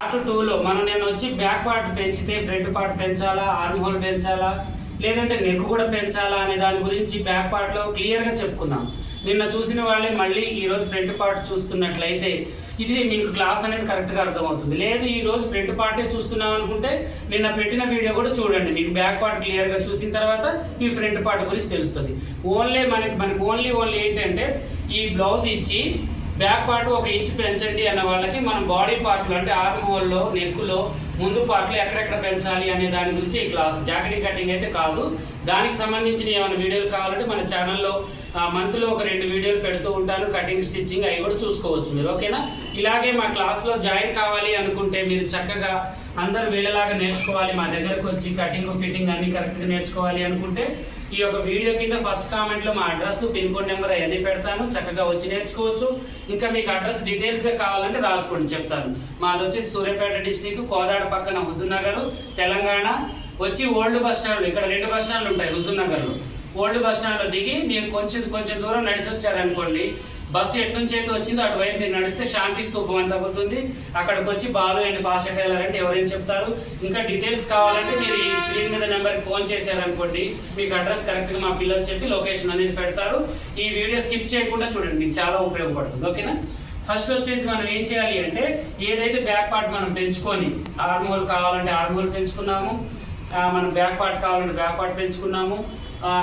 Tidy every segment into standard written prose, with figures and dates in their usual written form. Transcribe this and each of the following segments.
Part 2లో మనం నేను వచ్చి బ్యాక్ పార్ట్ పెంచితే ఫ్రంట్ పార్ట్ పెంచాలా, ఆర్మ్ హోల్ పెంచాలా, లేదంటే నెక్ కూడా పెంచాలా అనే దాని గురించి బ్యాక్ పార్ట్లో క్లియర్గా చెప్పుకున్నాం. నిన్న చూసిన వాళ్ళే మళ్ళీ ఈరోజు ఫ్రంట్ పార్ట్ చూస్తున్నట్లయితే ఇది మీకు క్లాస్ అనేది కరెక్ట్గా అర్థమవుతుంది. లేదు ఈరోజు ఫ్రంట్ పార్టే చూస్తున్నాం అనుకుంటే నిన్న పెట్టిన వీడియో కూడా చూడండి, మీకు బ్యాక్ పార్ట్ క్లియర్గా చూసిన తర్వాత ఈ ఫ్రంట్ పార్ట్ గురించి తెలుస్తుంది. మనకి ఓన్లీ ఏంటంటే ఈ బ్లౌజ్ ఇచ్చి బ్యాక్ పార్ట్ 1 ఇంచ్ పెంచండి అన్న వాళ్ళకి మనం బాడీ పార్ట్లు అంటే ఆర్మ్ హోల్లో, నెక్కులో, ముందు పార్ట్లు ఎక్కడెక్కడ పెంచాలి అనే దాని గురించి ఈ క్లాస్. జాకెట్ కటింగ్ అయితే కాదు. దానికి సంబంధించిన ఏమైనా వీడియోలు కావాలంటే మన ఛానల్లో మంత్లో ఒక 2 వీడియోలు పెడుతూ ఉంటాను, కటింగ్, స్టిచ్చింగ్, అవి కూడా చూసుకోవచ్చు మీరు. ఓకేనా? ఇలాగే మా క్లాస్లో జాయిన్ కావాలి అనుకుంటే మీరు చక్కగా అందరు వీళ్ళలాగా నేర్చుకోవాలి, మా దగ్గరకు వచ్చి కటింగ్, ఫిట్టింగ్ అన్ని కరెక్ట్గా నేర్చుకోవాలి అనుకుంటే ఈ యొక్క వీడియో కింద ఫస్ట్ కామెంట్లో మా అడ్రస్, పిన్ కోడ్ నెంబర్ అవన్నీ పెడతాను, చక్కగా వచ్చి నేర్చుకోవచ్చు. ఇంకా మీకు అడ్రస్ డీటెయిల్స్గా కావాలంటే రాసుకోండి, చెప్తాను. మాది వచ్చేసి సూర్యాపేట డిస్టిక్, కోదాడ పక్కన హుజూర్నగర్, తెలంగాణ. వచ్చి ఓల్డ్ బస్ స్టాండ్, ఇక్కడ 2 బస్ స్టాండ్లు ఉంటాయి హుజూర్నగర్లో. ఓల్డ్ బస్ స్టాండ్లో దిగి మీరు కొంచెం దూరం నడిచి వచ్చారనుకోండి, బస్సు ఎటు నుంచి అయితే వచ్చిందో అటువైపు మీరు నడిస్తే శాంతి స్తూపం అని తగ్గుతుంది. అక్కడికి వచ్చి బాలు అండ్ పాషా టైలర్ అంటే ఎవరైనా చెప్తారు. ఇంకా డీటెయిల్స్ కావాలంటే మీరు ఈ స్క్రీన్ మీద నెంబర్కి ఫోన్ చేశారనుకోండి, మీకు అడ్రస్ కరెక్ట్గా మా పిల్లలు చెప్పి లొకేషన్ అనేది పెడతారు. ఈ వీడియో స్కిప్ చేయకుండా చూడండి, మీకు చాలా ఉపయోగపడుతుంది. ఓకేనా? ఫస్ట్ వచ్చేసి మనం ఏం చేయాలి అంటే ఏదైతే బ్యాక్ పార్ట్ మనం పెంచుకొని, ఆర్మ్ హోల్ కావాలంటే ఆర్మ్ హోల్ పెంచుకున్నాము, మనం బ్యాక్ పార్ట్ కావాలంటే బ్యాక్ పార్ట్ పెంచుకున్నాము,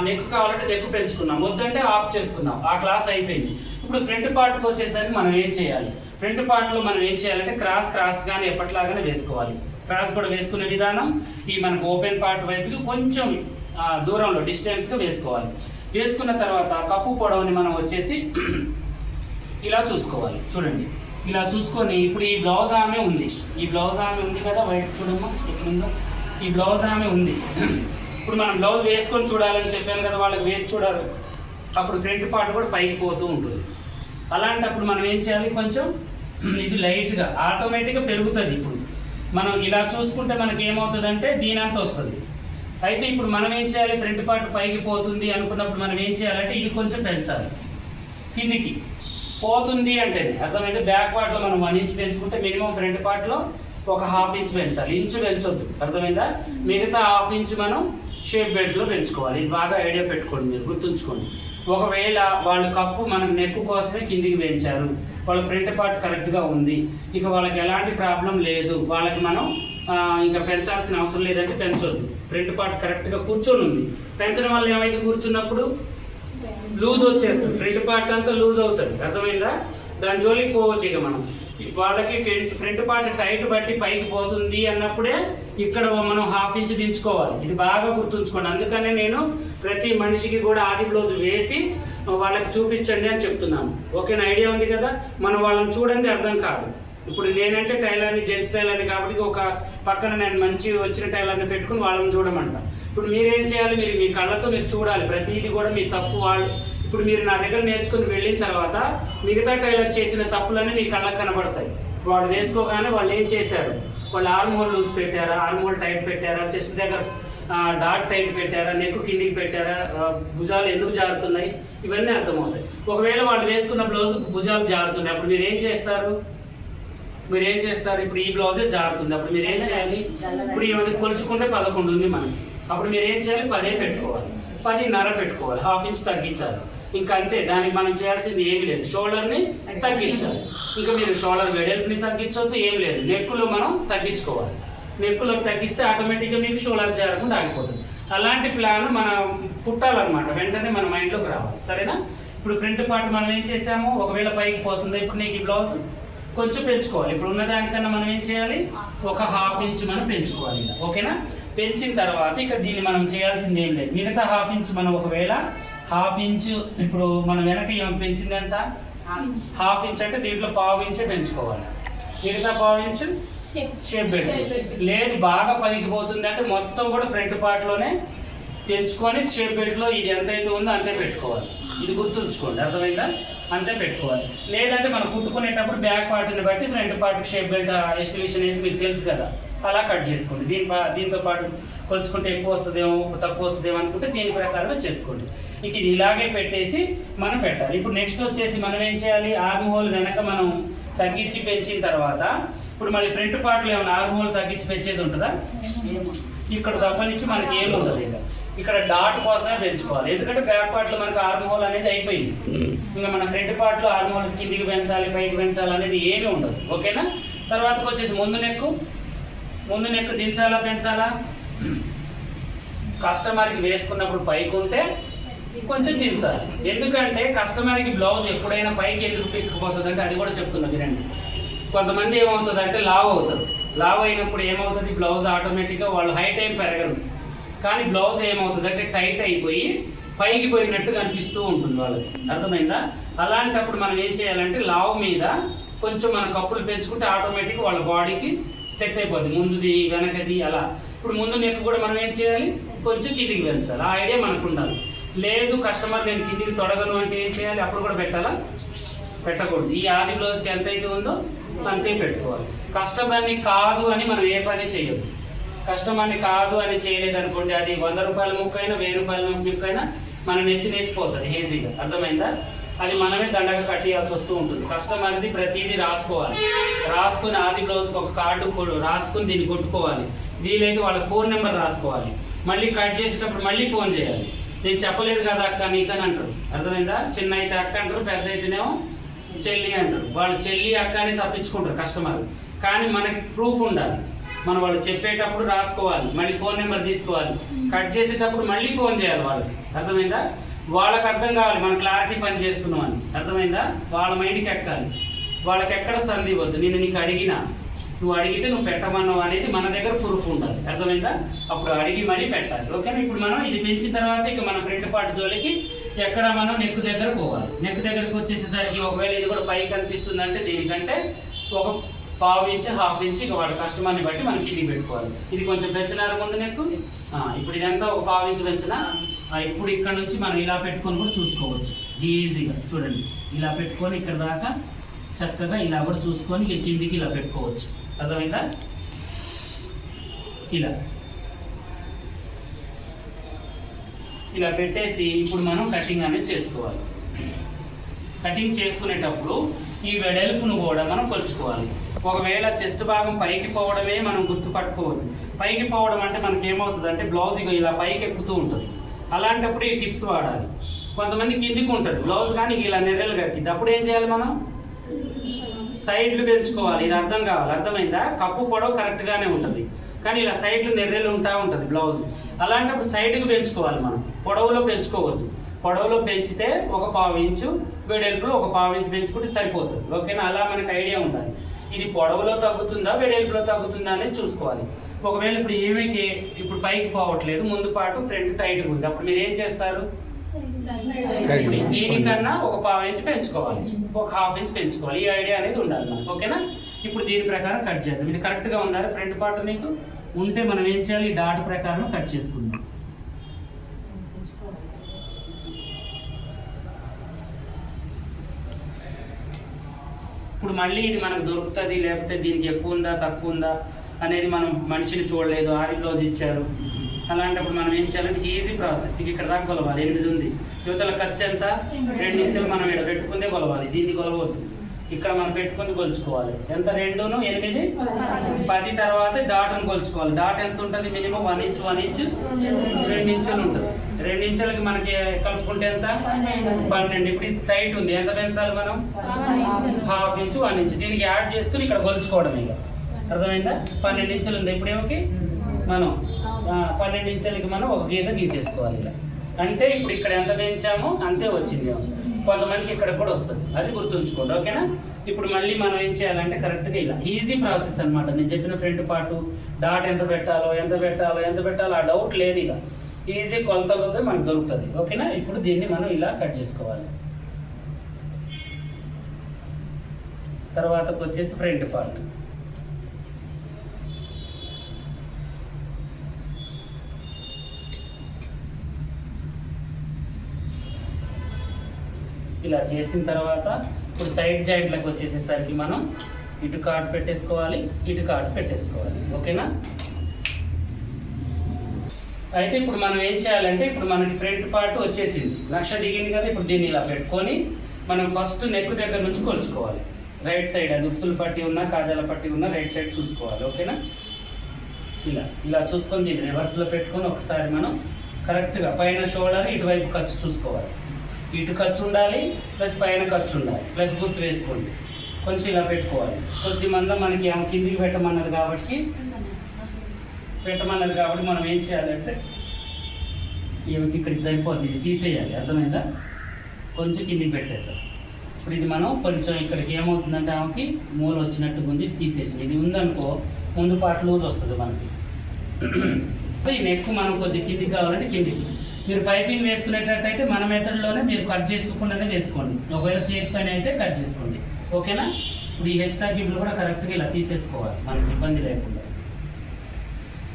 నెక్ కావాలంటే నెక్ పెంచుకున్నాం, వద్దంటే ఆఫ్ చేసుకున్నాం. ఆ క్లాస్ అయిపోయింది. ఇప్పుడు ఫ్రంట్ పార్ట్కి వచ్చేసరికి మనం ఏం చేయాలి? ఫ్రంట్ పార్ట్లో మనం ఏం చేయాలంటే క్రాస్ కానీ ఎప్పటిలాగానే వేసుకోవాలి. క్రాస్ కూడా వేసుకునే విధానం ఈ మనకు ఓపెన్ పార్ట్ వైపుకి కొంచెం దూరంలో డిస్టెన్స్గా వేసుకోవాలి. వేసుకున్న తర్వాత కప్పు పొడవుని మనం వచ్చేసి ఇలా చూసుకోవాలి. చూడండి, ఇలా చూసుకొని ఇప్పుడు ఈ బ్లౌజ్ ఆమె ఉంది, కదా, వైట్ చూడమ్మా ఎట్లుందో. ఈ బ్లౌజ్ ఆమె ఉంది. ఇప్పుడు మనం బ్లౌజ్ వేసుకొని చూడాలని చెప్పాను కదా, వాళ్ళకి వేసి చూడాలి. అప్పుడు ఫ్రంట్ పార్ట్ కూడా పైకి పోతూ ఉంటుంది. అలాంటప్పుడు మనం ఏం చేయాలి? కొంచెం ఇది లైట్గా ఆటోమేటిక్గా పెరుగుతుంది. ఇప్పుడు మనం ఇలా చూసుకుంటే మనకి ఏమవుతుందంటే దీనంత వస్తుంది. అయితే ఇప్పుడు మనం ఏం చేయాలి? ఫ్రంట్ పార్ట్ పైకి పోతుంది అనుకున్నప్పుడు మనం ఏం చేయాలంటే ఇది కొంచెం పెంచాలి. కిందికి పోతుంది అంటే అర్థమైతే బ్యాక్ పార్ట్లో మనం 1 ఇంచ్ పెంచుకుంటే మినిమం ఫ్రంట్ పార్ట్లో ఒక 1/2 ఇంచ్ పెంచాలి. ఇంచు పెంచొద్దు, అర్థమైందా? మిగతా 1/2 ఇంచ్ మనం షేప్ బెల్ట్లో పెంచుకోవాలి. ఇది బాగా ఐడియా పెట్టుకోండి, మీరు గుర్తుంచుకోండి. ఒకవేళ వాళ్ళు కప్పు మనం నెక్ కోసమే కిందికి పెంచారు, వాళ్ళ ఫ్రంట్ పార్ట్ కరెక్ట్గా ఉంది, ఇక వాళ్ళకి ఎలాంటి ప్రాబ్లం లేదు, వాళ్ళకి మనం ఇంకా పెంచాల్సిన అవసరం లేదంటే పెంచొద్దు. ఫ్రంట్ పార్ట్ కరెక్ట్గా కూర్చొని ఉంది. పెంచడం వల్ల ఏమైతే కూర్చున్నప్పుడు లూజ్ వచ్చేస్తుంది, ఫ్రంట్ పార్ట్ అంతా లూజ్ అవుతుంది, అర్థమైందా? దాని జోలికి పోవద్దు. ఇక మనం వాళ్ళకి ఫ్రంట్ పార్ట్ టైట్ బట్టి పైకి పోతుంది అన్నప్పుడే ఇక్కడ మనం 1/2 ఇంచ్ దించుకోవాలి. ఇది బాగా గుర్తుంచుకోండి. అందుకనే నేను ప్రతి మనిషికి కూడా ఆది బ్లౌజ్ వేసి వాళ్ళకి చూపించండి అని చెప్తున్నాను. ఓకేనా? ఐడియా ఉంది కదా? మనం వాళ్ళని చూడండి అర్థం కాదు. ఇప్పుడు నేనంటే టైలర్ని, జెంట్స్ టైలర్ని కాబట్టి ఒక పక్కన నేను మంచి వచ్చిన టైలర్ని పెట్టుకుని వాళ్ళని చూడమంట. ఇప్పుడు మీరేం చేయాలి? మీరు మీ కళ్ళతో మీరు చూడాలి ప్రతిదీ కూడా. మీ తప్పు వాళ్ళు ఇప్పుడు మీరు నా దగ్గర నేర్చుకుని వెళ్ళిన తర్వాత మిగతా టైలర్ చేసిన తప్పులన్నీ మీ కళ్ళకు కనబడతాయి. వాళ్ళు వేసుకోగానే వాళ్ళు ఏం చేశారు, వాళ్ళు ఆర్మ్ హోల్ లూజ్ పెట్టారా, ఆర్మ్ హోల్ టైట్ పెట్టారా, చెస్ట్ దగ్గర డాట్ టైట్ పెట్టారా, నెక్ కిందికి పెట్టారా, భుజాలు ఎందుకు జారుతున్నాయి, ఇవన్నీ అర్థమవుతాయి. ఒకవేళ వాళ్ళు వేసుకున్న బ్లౌజ్ భుజాలు జారుతున్నాయి, అప్పుడు మీరు ఏం చేస్తారు? ఇప్పుడు ఈ బ్లౌజే జారుతుంది, అప్పుడు మీరు ఏం చేయాలి? ఇప్పుడు ఈ కొలుచుకుంటే 11 ఉంది మనకి, అప్పుడు మీరు ఏం చేయాలి? 10 పెట్టుకోవాలి, 10.5 పెట్టుకోవాలి, 1/2 ఇంచ్ తగ్గించాలి. ఇంకా అంతే, దానికి మనం చేయాల్సింది ఏమీ లేదు. షోల్డర్ని తగ్గించాలి. ఇంకా మీరు షోల్డర్ వెడల్పుని తగ్గించవద్దు, ఏం లేదు. నెక్కులో మనం తగ్గించుకోవాలి. నెక్కులో తగ్గిస్తే ఆటోమేటిక్గా మీకు షోల్డర్ జారకుండా ఆగిపోతుంది. అలాంటి ప్లాన్ మనం పుట్టాలన్నమాట, వెంటనే మన మైండ్లోకి రావాలి. సరేనా? ఇప్పుడు ఫ్రంట్ పార్ట్ మనం ఏం చేసాము, ఒకవేళ పైకి పోతుంది, ఇప్పుడు నీకు ఈ బ్లౌజ్ కొంచెం పెంచుకోవాలి. ఇప్పుడు ఉన్నదానికన్నా మనం ఏం చేయాలి? ఒక 1/2 ఇంచ్ మనం పెంచుకోవాలి. ఓకేనా? పెంచిన తర్వాత ఇక దీన్ని మనం చేయాల్సింది ఏం లేదు. మిగతా 1/2 ఇంచ్ మనం ఒకవేళ 1/2 ఇంచ్ ఇప్పుడు మనం వెనక ఏమైనా పెంచింది ఎంత? 1/2 ఇంచ్ అంటే దీంట్లో 1/2 ఇంచే పెంచుకోవాలి. మిగతా 1/2 ఇంచ్ షేప్ బెల్ట్. లేదు బాగా పైకి పోతుంది అంటే మొత్తం కూడా ఫ్రంట్ పార్ట్లోనే తెంచుకొని షేప్ బెల్ట్లో ఇది ఎంతైతే ఉందో అంతే పెట్టుకోవాలి. ఇది గుర్తుంచుకోండి, అర్థమైందా? అంతే పెట్టుకోవాలి. లేదంటే మనం కుట్టుకునేటప్పుడు బ్యాక్ పార్ట్ని బట్టి ఫ్రంట్ పార్ట్కి షేప్ బెల్ట్ ఎస్టిమేషన్ వేసి మీకు తెలుసు కదా, అలా కట్ చేసుకోండి. దీంతో పాటు కొలుచుకుంటే ఎక్కువ వస్తుందేమో తక్కువ వస్తుందేమో అనుకుంటే దీని ప్రకారంగా చేసుకోండి. ఇక ఇది ఇలాగే పెట్టేసి మనం పెట్టాలి. ఇప్పుడు నెక్స్ట్ వచ్చేసి మనం ఏం చేయాలి? ఆర్మ్ హోల్ వెనక మనం తగ్గించి పెంచిన తర్వాత ఇప్పుడు మళ్ళీ ఫ్రంట్ పార్ట్లో ఏమైనా ఆర్మ్ హోల్ తగ్గించి పెంచేది ఉంటుందా? ఇక్కడ తప్ప నుంచి మనకి ఏముండదు. ఇక్కడ డాట్ కోసమే పెంచుకోవాలి, ఎందుకంటే బ్యాక్ పార్ట్లో మనకి ఆర్మ్ హోల్ అనేది అయిపోయింది. ఇంకా మన ఫ్రంట్ పార్ట్లో ఆర్మ్ హోల్ కిందికి పెంచాలి పైకి పెంచాలి అనేది ఏమీ ఉండదు. ఓకేనా? తర్వాతకు వచ్చేసి ముందు నెక్ దించాలా పెంచాలా? కస్టమర్కి వేసుకున్నప్పుడు పైకి ఉంటే కొంచెం దించాలి, ఎందుకంటే కస్టమర్కి బ్లౌజ్ ఎప్పుడైనా పైకి ఎందుకు పెట్టుకుపోతుంది అంటే అది కూడా చెప్తున్నా వినండి. కొంతమంది ఏమవుతుంది అంటే లావ్ అవుతుంది, లావ్ అయినప్పుడు ఏమవుతుంది బ్లౌజ్ ఆటోమేటిక్గా వాళ్ళు హైట్ ఏం పెరగరు, కానీ బ్లౌజ్ ఏమవుతుంది అంటే టైట్ అయిపోయి పైకి పోయినట్టు కనిపిస్తూ ఉంటుంది వాళ్ళకి. అర్థమైందా? అలాంటప్పుడు మనం ఏం చేయాలంటే లావ్ మీద కొంచెం మన కప్పులు పెంచుకుంటే ఆటోమేటిక్గా వాళ్ళ బాడీకి సెట్ అయిపోద్ది, ముందుది వెనకది అలా. ఇప్పుడు ముందు నెక్ కూడా మనం ఏం చేయాలి, కొంచెం కిందికి పెంచాలి. ఆ ఐడియా మనకు ఉండాలి. లేదు కస్టమర్ నేను కిందికి తొడగను అంటే ఏం చేయాలి, అప్పుడు కూడా పెట్టాలా? పెట్టకూడదు. ఈ ఆది బ్లౌజ్కి ఎంత అయితే ఉందో అంతే పెట్టుకోవాలి. కస్టమర్ని కాదు అని మనం ఏ పని చేయొద్దు. కస్టమర్ని కాదు అని చేయలేదనుకోండి, అది 100 రూపాయల ముక్కైనా 1000 రూపాయల ముక్కైనా మన నెత్తినేసిపోతుంది ఈజీగా. అర్థమైందా? అది మనమే దండగా కట్టేయాల్సి వస్తూ ఉంటుంది. కస్టమర్ది ప్రతిదీ రాసుకొని ఆది బ్లౌజ్కి ఒక కార్డు రాసుకుని దీన్ని కొట్టుకోవాలి. వీలైతే వాళ్ళ ఫోన్ నెంబర్ రాసుకోవాలి. మళ్ళీ కట్ చేసేటప్పుడు మళ్ళీ ఫోన్ చేయాలి. నేను చెప్పలేదు కదా అక్క నీకని అంటారు. అర్థమైందా? చిన్న అయితే అక్క అంటారు, పెద్ద అయితేనేమో చెల్లి అంటారు. వాళ్ళు చెల్లి అక్క అని తప్పించుకుంటారు కస్టమర్. కానీ మనకి ప్రూఫ్ ఉండాలి. మనం వాళ్ళు చెప్పేటప్పుడు రాసుకోవాలి, మళ్ళీ ఫోన్ నెంబర్ తీసుకోవాలి, కట్ చేసేటప్పుడు మళ్ళీ ఫోన్ చేయాలి వాళ్ళకి. అర్థమైందా? వాళ్ళకి అర్థం కావాలి మనం క్లారిటీ పని చేస్తున్నాం అని. అర్థమైందా? వాళ్ళ మైండ్కి ఎక్కాలి. వాళ్ళకి ఎక్కడ సంధి ఇవ్వద్దు. నేను నీకు అడిగినా, నువ్వు అడిగితే నువ్వు పెట్టమన్నావు అనేది మన దగ్గర ప్రూఫ్ ఉండాలి. అర్థమైందా? అప్పుడు అడిగి మరీ పెట్టాలి. ఓకేనా? ఇప్పుడు మనం ఇది పెంచిన తర్వాత ఇక మన ఫ్రంట్ పార్ట్ జోలికి ఎక్కడ మనం నెక్ దగ్గర పోవాలి. నెక్ దగ్గరకు వచ్చేసేసరికి ఒకవేళ ఇది కూడా పైకి కనిపిస్తుంది అంటే దీనికంటే ఒక 1/2 ఇంచ్ 1/2 ఇంచ్ ఇక వాడు కస్టమర్ని బట్టి మనం కిందికి పెట్టుకోవాలి. ఇది కొంచెం పెంచినారు ముందు నెక్. ఇప్పుడు ఇదంతా ఒక 1/2 ఇంచ్ పెంచినా ఇప్పుడు ఇక్కడ నుంచి మనం ఇలా పెట్టుకొని కూడా చూసుకోవచ్చు ఈజీగా. చూడండి, ఇలా పెట్టుకొని ఇక్కడ దాకా చక్కగా ఇలా కూడా చూసుకొని ఇక కిందికి ఇలా పెట్టుకోవచ్చు. అర్థమైందా? ఇలా పెట్టేసి ఇప్పుడు మనం కటింగ్ అనేది చేసుకోవాలి. కటింగ్ చేసుకునేటప్పుడు ఈ వెడల్పును కూడా మనం కొలుచుకోవాలి. ఒకవేళ చెస్ట్ భాగం పైకి పోవడమే మనం గుర్తుపట్టుకోవద్దు. పైకి పోవడం అంటే మనకి ఏమవుతుంది అంటే బ్లౌజ్ ఇలా పైకి ఎక్కుతూ ఉంటుంది. అలాంటప్పుడు ఈ టిప్స్ వాడాలి. కొంతమంది కిందికి ఉంటుంది బ్లౌజ్ కానీ ఇలా నెర్రెలుగా ఎక్కింది. అప్పుడు ఏం చేయాలి, మనం సైడ్లు పెంచుకోవాలి. ఇది అర్థం కావాలి. అర్థమైందా? కప్పు పొడవు కరెక్ట్గానే ఉంటుంది, కానీ ఇలా సైడ్లు నెర్రెలు ఉంటుంది బ్లౌజ్. అలాంటప్పుడు సైడ్కి పెంచుకోవాలి. మనం పొడవులో పెంచుకోవద్దు. పొడవులో పెంచితే ఒక 1/2 ఇంచు, వెడల్పులో ఒక 1/2 ఇంచు పెంచుకుంటే సరిపోతుంది. ఓకేనా? అలా మనకు ఐడియా ఉండాలి. ఇది పొడవులో తగ్గుతుందా వెడల్పులో తగ్గుతుందా అనేది చూసుకోవాలి. ఒకవేళ ఇప్పుడు పైకి పోవట్లేదు, ముందు పాటు ఫ్రంట్ టైట్గా ఉంది, అప్పుడు మీరు ఏం చేస్తారు, దీనికన్నా ఒక 1/2 ఇంచ్ పెంచుకోవాలి, ఒక 1/2 ఇంచ్ పెంచుకోవాలి. ఈ ఐడియా అనేది ఉండాలి మనకు. ఓకేనా? ఇప్పుడు దీని ప్రకారం కట్ చేద్దాం. ఇది కరెక్ట్గా ఉందా ఫ్రంట్ పార్ట్? నీకు ఉంటే మనం ఏం చేయాలి, డాట్ ప్రకారం కట్ చేసుకుందాం. ఇప్పుడు మళ్ళీ ఇది మనకు దొరుకుతుంది, లేకపోతే దీనికి ఎక్కువ ఉందా తక్కువ ఉందా అనేది మనం మనిషిని చూడలేదు, ఆరి బ్లౌజ్ ఇచ్చారు. అలాంటప్పుడు మనం ఏం చేయాలంటే ఈజీ ప్రాసెస్. ఇక్కడ దాకా కొలవాలి. 8 ఉంది, యువతల ఖర్చు ఎంత 2 ఇంచులు మనం ఇక్కడ పెట్టుకుందే కొలవాలి. దీన్ని కొలవద్దు, ఇక్కడ మనం పెట్టుకుని కొలుచుకోవాలి. ఎంత 2ను 8 10 తర్వాత డాట్ను కొలుచుకోవాలి. డాట్ ఎంత ఉంటుంది, మినిమం 1 ఇంచ్ 1 ఇంచ్ 2 ఇంచులు ఉంటుంది. 2 ఇంచులకి మనకి కలుపుకుంటే ఎంత 12. ఇప్పుడు ఇది టైట్ ఉంది, ఎంత పెంచాలి మనం 1/2 ఇంచ్ 1 ఇంచ్. దీనికి యాడ్ చేసుకుని ఇక్కడ కొలుచుకోవడం. ఇక అర్థమైందా? 12 ఇంచులు ఉంది. ఇప్పుడు ఏమోకి మనం 12 ఇంచులకి మనం ఒక గీత గీసేసుకోవాలి. ఇలా అంటే ఇప్పుడు ఇక్కడ ఎంత పెంచామో అంతే వచ్చింది. కొంతమందికి ఇక్కడ కూడా వస్తుంది, అది గుర్తుంచుకోండి. ఓకేనా? ఇప్పుడు మళ్ళీ మనం ఏం చేయాలంటే కరెక్ట్గా ఇలా ఈజీ ప్రాసెస్ అనమాట. నేను చెప్పిన ఫ్రంట్ పార్ట్ డాట్ ఎంత పెట్టాలో ఆ డౌట్ లేదు. ఇక ఈజీ కొలతలతో మనకు దొరుకుతుంది. ఓకేనా? ఇప్పుడు దీన్ని మనం ఇలా కట్ చేసుకోవాలి. తర్వాతకు వచ్చేసి ఫ్రంట్ పార్ట్. ఇలా చేసిన తర్వాత ఇప్పుడు సైడ్ జాయింట్లకు వచ్చేసేసరికి మనం ఇటు కార్డ్ పెట్టేసుకోవాలి, ఇటు కార్డ్ పెట్టేసుకోవాలి. ఓకేనా? అయితే ఇప్పుడు మనం ఏం చేయాలంటే ఇప్పుడు మనకి ఫ్రంట్ పార్ట్ వచ్చేసింది, 1,00,000 దిగింది కదా. ఇప్పుడు దీన్ని ఇలా పెట్టుకొని మనం ఫస్ట్ నెక్ దగ్గర నుంచి కొలుచుకోవాలి. రైట్ సైడ్, అది ఉక్సులు పట్టి ఉన్న కాజాల పట్టి ఉన్న రైట్ సైడ్ చూసుకోవాలి. ఓకేనా? ఇలా చూసుకొని దీన్ని రివర్స్లో పెట్టుకొని ఒకసారి మనం కరెక్ట్గా పైన షోల్డర్ ఇటువైపు ఖర్చు చూసుకోవాలి. ఇటు ఖర్చు ఉండాలి ప్లస్ పైన ఖర్చు ఉండాలి, ప్లస్ గుర్తు వేసుకోండి. కొంచెం ఇలా పెట్టుకోవాలి. కొద్ది మందం మనకి ఆమె కిందికి పెట్టమన్నది కాబట్టి మనం ఏం చేయాలంటే ఈమెకి ఇక్కడికి సరిపోతుంది, ఇది తీసేయాలి. అర్థమైందా? కొంచెం కిందికి పెట్టేద్దాం. ఇప్పుడు ఇది మనం కొంచెం ఇక్కడికి ఏమవుతుందంటే ఆమెకి మూల వచ్చినట్టుగా ఉంది, తీసేసి ఇది ఉందనుకో ముందు పార్ట్ లూజ్ వస్తుంది మనకి. ఈ నెక్ మనం కొద్దిగా కిందికి కావాలంటే కిందికి. మీరు పైపింగ్ వేసుకునేటట్టయితే మన మెథడ్లోనే మీరు కట్ చేసుకోకుండానే వేసుకోండి. ఒకవేళ చేతి పైన అయితే కట్ చేసుకోండి. ఓకేనా? ఇప్పుడు ఈ హెచ్ తగ్గింపులు కూడా కరెక్ట్గా ఇలా తీసేసుకోవాలి, మనకి ఇబ్బంది లేకుండా.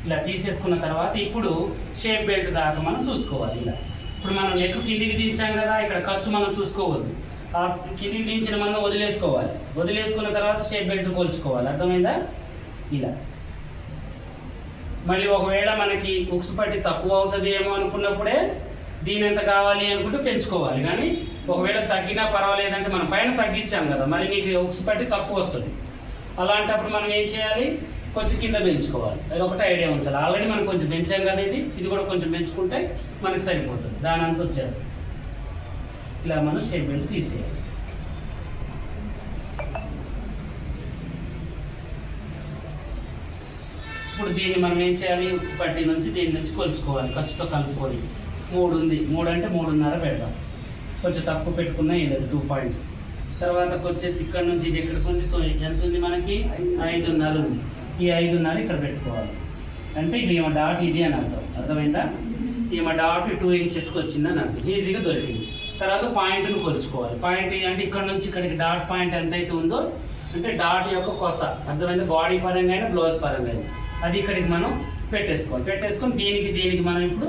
ఇలా తీసేసుకున్న తర్వాత ఇప్పుడు షేప్ బెల్ట్ దాకా మనం చూసుకోవాలి. ఇలా ఇప్పుడు మనం నెక్ కిందికి దించాం కదా, ఇక్కడ ఖర్చు మనం చూసుకోవద్దు. ఆ కిందికి దించిన మనం వదిలేసుకోవాలి. వదిలేసుకున్న తర్వాత షేప్ బెల్ట్ కొలుచుకోవాలి. అర్థమైందా? ఇలా మళ్ళీ ఒకవేళ మనకి ఉక్సు పట్టి తక్కువ అవుతుంది ఏమో అనుకున్నప్పుడే దీని ఎంత కావాలి అనుకుంటే పెంచుకోవాలి. కానీ ఒకవేళ తగ్గినా పర్వాలేదంటే మనం పైన తగ్గించాం కదా, మరి నీకు ఉక్సు పట్టి తక్కువ వస్తుంది. అలాంటప్పుడు మనం ఏం చేయాలి? కొంచెం కింద పెంచుకోవాలి. అది ఒకటే ఐడియా ఉంచాలి. ఆల్రెడీ మనం కొంచెం పెంచాం కదా, ఇది కూడా కొంచెం పెంచుకుంటే మనకి సరిపోతుంది. దాని అంతా వచ్చేస్తుంది. ఇలా మనం షేప్ బెల్ట్ తీసేయాలి. ఇప్పుడు దీన్ని మనం ఏం చేయాలి? ఉక్సు పట్టి నుంచి దీని నుంచి కొలుచుకోవాలి, ఖర్చుతో కలుపుకొని. 3 ఉంది, 3 అంటే 3.5 పెడదాం. కొంచెం తక్కువ పెట్టుకున్నా ఏం లేదు, 2 పాయింట్స్. తర్వాత వచ్చేసి ఇక్కడ నుంచి ఇది ఎక్కడికి ఉంది, ఎంత ఉంది మనకి? 5.5 ఉంది. ఈ 5.5 ఇక్కడ పెట్టుకోవాలి. అంటే ఇది ఏమో డాట్ ఇది అని అర్థం. అర్థమైందా? ఏమో డాట్ 2 ఇంచెస్కి వచ్చిందని అర్థం. ఈజీగా దొరికింది. తర్వాత పాయింట్ను కొలుచుకోవాలి. పాయింట్ అంటే ఇక్కడ నుంచి ఇక్కడికి డాట్ పాయింట్ ఎంతైతే ఉందో అంటే డాట్ యొక్క కొస. అర్థమైంది? బాడీ పరంగా అయినా బ్లౌజ్ పరంగా అయినా అది ఇక్కడికి మనం పెట్టేసుకోవాలి. పెట్టేసుకొని దీనికి మనం ఇప్పుడు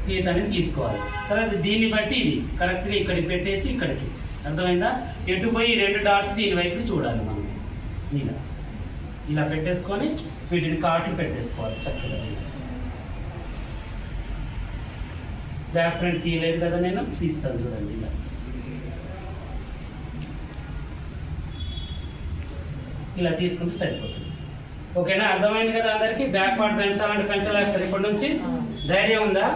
గీత అనేది తీసుకోవాలి. తర్వాత దీన్ని బట్టి ఇది కరెక్ట్గా ఇక్కడికి పెట్టేసి ఇక్కడికి. అర్థమైందా? ఎటు పోయి 2 డాట్స్ దీని వైపుకి చూడాలి మనం. ఇలా పెట్టేసుకొని వీటిని కాట్లు పెట్టేసుకోవాలి చక్కగా. బ్యాక్ ఫ్రంట్ తీయలేదు కదా, నేను తీస్తాను చూడండి. ఇలా తీసుకుంటే సరిపోతుంది. ఓకేనా? అర్థమైంది కదా అందరికీ? బ్యాక్ పార్ట్ పెంచాలంటే పెంచలేస్తారు. ఇప్పటి నుంచి ధైర్యం ఉందా?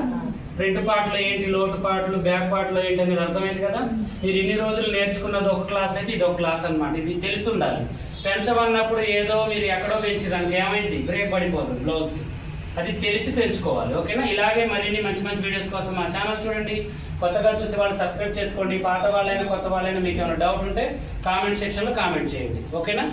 ఫ్రంట్ పార్ట్లో ఏంటి, లోటు పార్ట్లు, బ్యాక్ పార్ట్లో ఏంటి అనేది అర్థమైంది కదా. మీరు ఇన్ని రోజులు నేర్చుకున్నది ఒక క్లాస్ అయితే ఇది ఒక క్లాస్ అనమాట. ఇది తెలిసి ఉండాలి. పెంచమన్నప్పుడు ఏదో మీరు ఎక్కడో పెంచడానికి ఏమైంది, బ్రేక్ పడిపోతుంది బ్లౌజ్కి. అది తెలిసి పెంచుకోవాలి. ఓకేనా? ఇలాగే మరిన్ని మంచి మంచి వీడియోస్ కోసం మా ఛానల్ చూడండి. కొత్తగా చూసే వాళ్ళు సబ్స్క్రైబ్ చేసుకోండి. పాత వాళ్ళైనా కొత్త వాళ్ళైనా మీకు ఏమైనా డౌట్ ఉంటే కామెంట్ సెక్షన్లో కామెంట్ చేయండి. ఓకేనా?